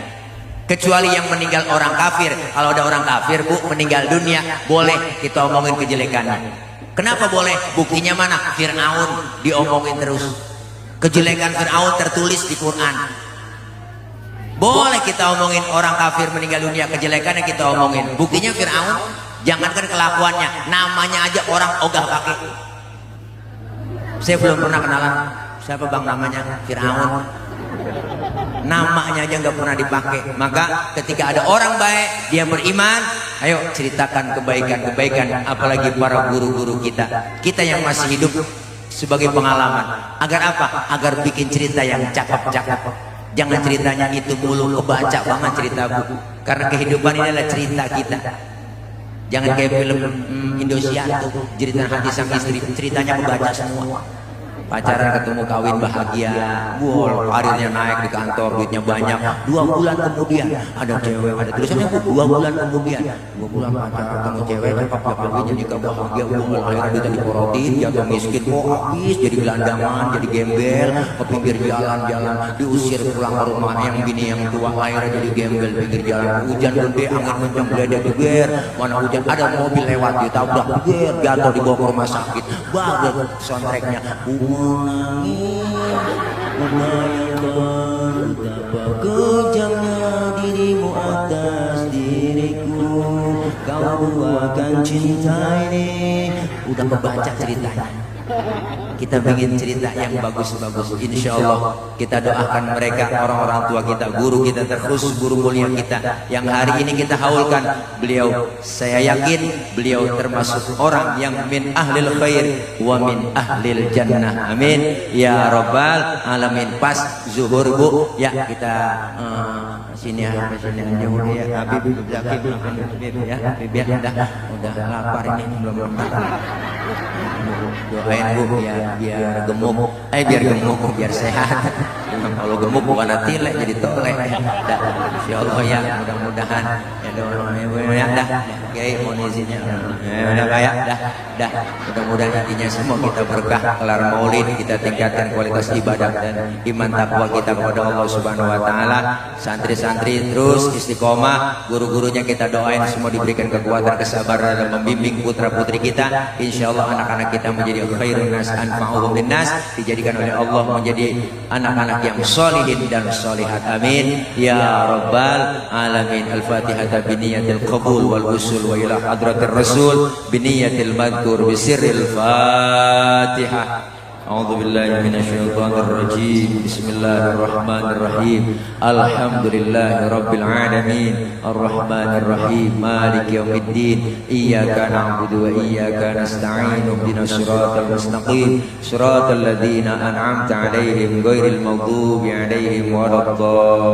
Kecuali yang meninggal orang kafir. Kalau ada orang kafir, Bu, meninggal dunia, boleh kita omongin kejelekannya. Kenapa boleh? Buktinya mana? Fir'aun diomongin terus. Kejelekan Fir'aun tertulis di Quran. Boleh kita omongin orang kafir meninggal dunia, kejelekannya kita omongin. Buktinya Fir'aun, jangankan kelakuannya, namanya aja orang ogah pakai. Saya belum pernah kenalan. Siapa bang namanya? Fir'aun. Namanya aja nggak pernah dipakai. Maka ketika ada orang baik, dia beriman, ayo ceritakan kebaikan-kebaikan. Apalagi para guru-guru kita. Kita yang masih hidup sebagai pengalaman. Agar apa? Agar bikin cerita yang cakep-cakep. Jangan ceritanya itu mulu kebaca banget cerita Bu. Karena kehidupan ini adalah cerita kita. Jangan kayak film Indosiar tuh, cerita hati sang istri, ceritanya kebaca semua. Pacaran ketemu kawin bahagia, wow, karirnya naik di kantor, duitnya banyak. 2 bulan kemudian ada cewek, ada tulisannya 2 bulan kemudian, 2 bulan pacaran ketemu cewek, cakep lagi jadi bahagia, wow, akhirnya duitnya diporotin, jatuh miskin, mau habis, jadi gelandangan, jadi gembel, ke pinggir jalan-jalan, diusir pulang ke rumah yang bini yang tua, akhirnya jadi gembel pinggir jalan, hujan gede, angin kencang, geledek geger, mana hujan, ada mobil lewat, ditabrak, geger, jatuh dibawa ke rumah sakit, bagus soundtracknya. Menangis, membayangkan betapa kejamnya dirimu atas diriku. Kau buahkan cinta ini. Udah kebaca ceritanya. Kita ingin cerita yang bagus-bagus. Insya Allah kita doakan mereka, orang-orang tua kita, guru kita terkhusus, guru mulia kita yang hari ini kita haulkan. Beliau, saya yakin beliau termasuk orang yang min ahlil khair wa min ahlil jannah. Amin ya rabbal alamin. Pas zuhur Bu, ya kita sini aja dulu ya. Habib Zakib, Habib ya, Habib ya, udah lapar ini belum makan. Doain Bu biar gemuk, biar gemuk, biar sehat. Kalau gemuk bukan tilek jadi tolek. Dah, insyaallah ya, mudah-mudahan ya doa ya dah. Kiai mohon izinnya. Udah kayak dah. Mudah-mudahan intinya semua kita berkah, kelar maulid, kita tingkatkan kualitas ibadah dan iman takwa kita kepada Allah Subhanahu wa taala. Santri-santri terus istiqomah, guru-gurunya kita doain semua diberikan kekuatan, kesabaran dalam membimbing putra-putri kita. Insyaallah anak-anak kita menjadi khairun nas anfa'uhum linnas, dijadikan oleh Allah menjadi anak-anak yang solihin dan solihat. Amin ya rabbal alamin. Al-Fatihah biniyatil qabul wal usul wa ila hadratir rasul biniyatil madhkur bisirril Fatihah. A'udzu billahi minasyaitonir rajim. Bismillahirrahmanirrahim. Alhamdulillahirabbil alamin. Arrahmanir rahim. Maliki yaumiddin. Iyyaka na'budu wa iyyaka nasta'in. Ihdinas siratal mustaqim. Siratal ladzina an'amta 'alaihim ghairil maghdubi 'alaihim waladdallin.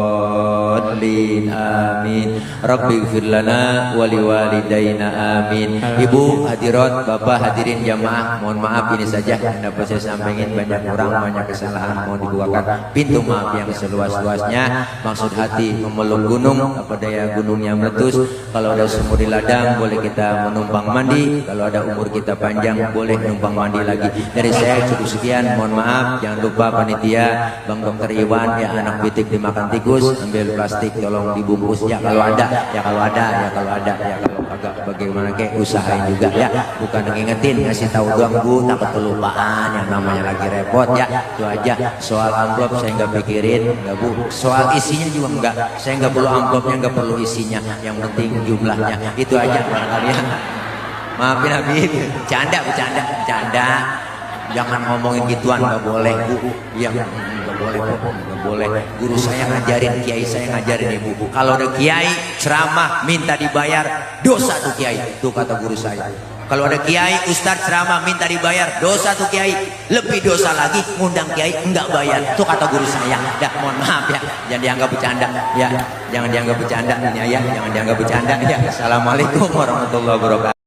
Amin. Rabbighfir lana wa liwalidayna. Amin. Ibu hadirat, Bapak hadirin jamaah, mohon maaf ini saja yang dapat saya pengen banyak kurang, banyak kesalahan, mohon dibukakan pintu maaf yang seluas-luasnya. Maksud hati memeluk gunung, apa daya gunungnya meletus. Kalau ada sumur di ladang boleh kita menumpang mandi, kalau ada umur kita panjang boleh numpang mandi lagi. Dari saya cukup sekian, mohon maaf. Jangan lupa panitia, Bang Dokter Iwan, ya anak pitik dimakan tikus, ambil plastik tolong dibungkus ya kalau ada, kalau agak bagaimana kayak usahain juga ya, bukan ngingetin, ngasih tahu doang Bu, takut kelupaan yang namanya lagi repot ya. Itu aja. Soal amplop saya nggak pikirin, nggak Bu. Soal isinya juga enggak, saya nggak perlu amplopnya, nggak perlu isinya, yang penting jumlahnya. Itu aja kalian. Maafin Habib, bercanda. Jangan ngomongin gituan, nggak boleh Bu. Iya, nggak boleh. Guru saya ngajarin, kiai saya ngajarin Ibu. Kalau ada kiai ceramah minta dibayar, dosa tuh kiai. Tuh kata guru saya. Kalau ada kiai ustadz ceramah minta dibayar, dosa tuh kiai. Lebih dosa lagi ngundang kiai enggak bayar. Tuh kata guru saya. Dah, mohon maaf ya, jangan dianggap bercanda ya. Jangan dianggap bercanda ini ya, jangan dianggap bercanda ya. Assalamualaikum warahmatullahi wabarakatuh.